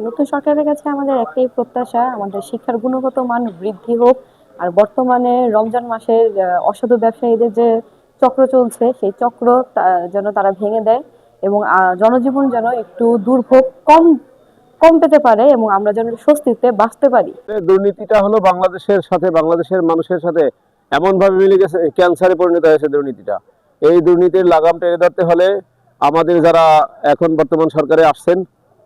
নতুন সরকারের কাছে আমাদের একটাই প্রত্যাশা, আমাদের শিক্ষার গুণগত মান বৃদ্ধি হোক। আর বর্তমানে রমজান মাসের অসাধু ব্যবসায়ীদের যে চক্র চলছে, সেই চক্র যেন তারা ভেঙে দেয় এবং জনজীবন যেন একটু দুর্ভোগ কম কম পেতে পারে এবং আমরা যেন স্বস্তিতে বাঁচতে পারি। দুর্নীতিটা হলো বাংলাদেশের সাথে, বাংলাদেশের মানুষের সাথে এমন ভাবে মিলে গেছে, ক্যান্সারে পরিণত হয়েছে দুর্নীতিটা। এই দুর্নীতির লাগাম টেনে ধরতে হলে আমাদের যারা এখন বর্তমান সরকারে আসছেন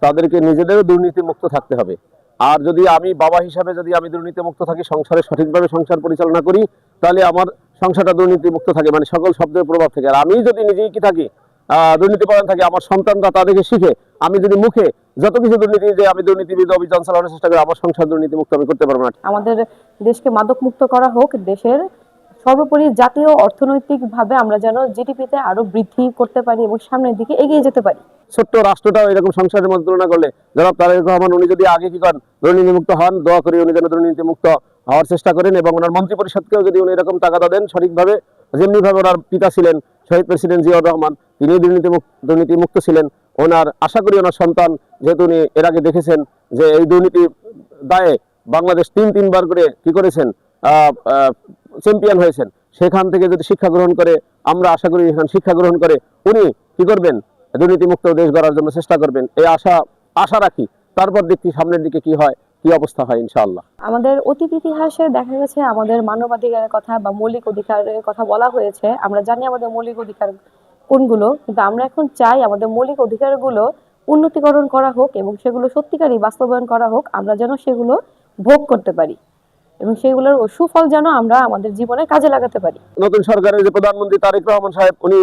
তাদেরকে নিজেদেরও দুর্নীতি মুক্ত থাকতে হবে। আর যদি আমি বাবা হিসাবে যদি আমি দুর্নীতি মুক্ত থাকি, সংসারে সঠিকভাবে সংসার পরিচালনা করি, তাহলে আমার সংসারটা দুর্নীতি মুক্ত থাকে, মানে সকল শব্দের প্রভাব থেকে। আর আমি যদি নিজেই কি থাকি দুর্নীতিপরায়ণ থাকি, আমার সন্তানরা তা দেখে শিখে, আমি যদি মুখে যত কিছু দুর্নীতি যে আমি দুর্নীতিবিরোধী অভিযান চালানোর চেষ্টা করি, আমার সংসার দুর্নীতি মুক্ত আমি করতে পারবো না। আমাদের দেশকে মাদক মুক্ত করা হোক, দেশের সর্বোপরি জাতীয় অর্থনৈতিক ভাবে আমরা যেন জিডিপিতে আরো বৃদ্ধি করতে পারি এবং সামনের দিকে এগিয়ে যেতে পারি। ছোট্ট রাষ্ট্রটাও এরকম সংসারের মধ্যে তুলনা করলে জনাব তারেক রহমান উনি যদি আগে কি করেন দুর্নীতি মুক্ত হন, দোয়া করি উনি যেন দুর্নীতি মুক্ত হওয়ার চেষ্টা করেন এবং ওনার মন্ত্রী পরিষদকেও যদি উনি এরকম টাকা দেন সঠিকভাবে, যেমনি ভাবে ওনার পিতা ছিলেন শহীদ প্রেসিডেন্ট জিয়াউর রহমান, তিনি দুর্নীতি মুক্ত ছিলেন। ওনার আশা করি ওনার সন্তান, যেহেতু উনি এর আগে দেখেছেন যে এই দুর্নীতি দায়ে বাংলাদেশ তিনবার করে কি করেছেন, চ্যাম্পিয়ন হয়েছেন, সেখান থেকে যদি শিক্ষা গ্রহণ করে, আমরা আশা করি এখানে শিক্ষা গ্রহণ করে উনি কি করবেন, দুর্নীতিমুক্ত দেশ গড়ার জন্য চেষ্টা করবেন, এই আশা রাখি। তারপর দেখি সামনের দিকে কি হয়, কি অবস্থা হয় ইনশাআল্লাহ। আমাদের অতীত ইতিহাসে দেখা গেছে আমাদের মানবাধিকারের কথা বা মৌলিক অধিকারের কথা বলা হয়েছে, আমরা জানি আমাদের মৌলিক অধিকার কোনগুলো, কিন্তু আমরা এখন চাই আমাদের মৌলিক অধিকারগুলো উন্নতিকরণ করা হোক এবং সেগুলো সত্যিকারই বাস্তবায়ন করা হোক, আমরা যেন সেগুলো ভোগ করতে পারি এবং সেগুলোর সুফল যেন আমরা আমাদের জীবনে কাজে লাগাতে পারি। নতুন সরকারের যে প্রধানমন্ত্রী তারেক রহমান সাহেব, উনি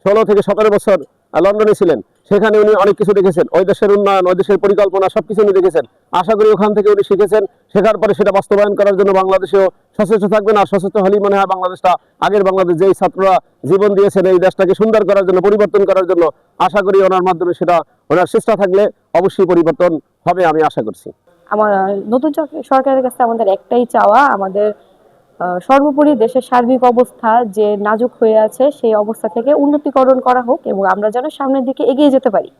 16 থেকে 17 বছর লন্ডনে ছিলেন, সেখানে উনি অনেক কিছু দেখেছেন, ওই দেশের উন্নয়ন, ওই দেশের পরিকল্পনা সবকিছু উনি দেখেছেন। আশা করি ওখান থেকে উনি শিখেছেন, শেখার পরে সেটা বাস্তবায়ন করার জন্য বাংলাদেশেও সচেষ্ট থাকবেন। আর সচেষ্ট হলেই মনে হয় বাংলাদেশটা আগের বাংলাদেশ, যেই ছাত্ররা জীবন দিয়েছেন এই দেশটাকে সুন্দর করার জন্য, পরিবর্তন করার জন্য, আশা করি ওনার মাধ্যমে সেটা, ওনার চেষ্টা থাকলে অবশ্যই পরিবর্তন হবে, আমি আশা করছি। আমার নতুন সরকারের কাছে আমাদের একটাই চাওয়া, আমাদের সর্বোপরি দেশের সার্বিক অবস্থা যে নাজুক হয়ে আছে সেই অবস্থা থেকে উন্নতিকরণ করা হোক এবং আমরা যেন সামনের দিকে এগিয়ে যেতে পারি।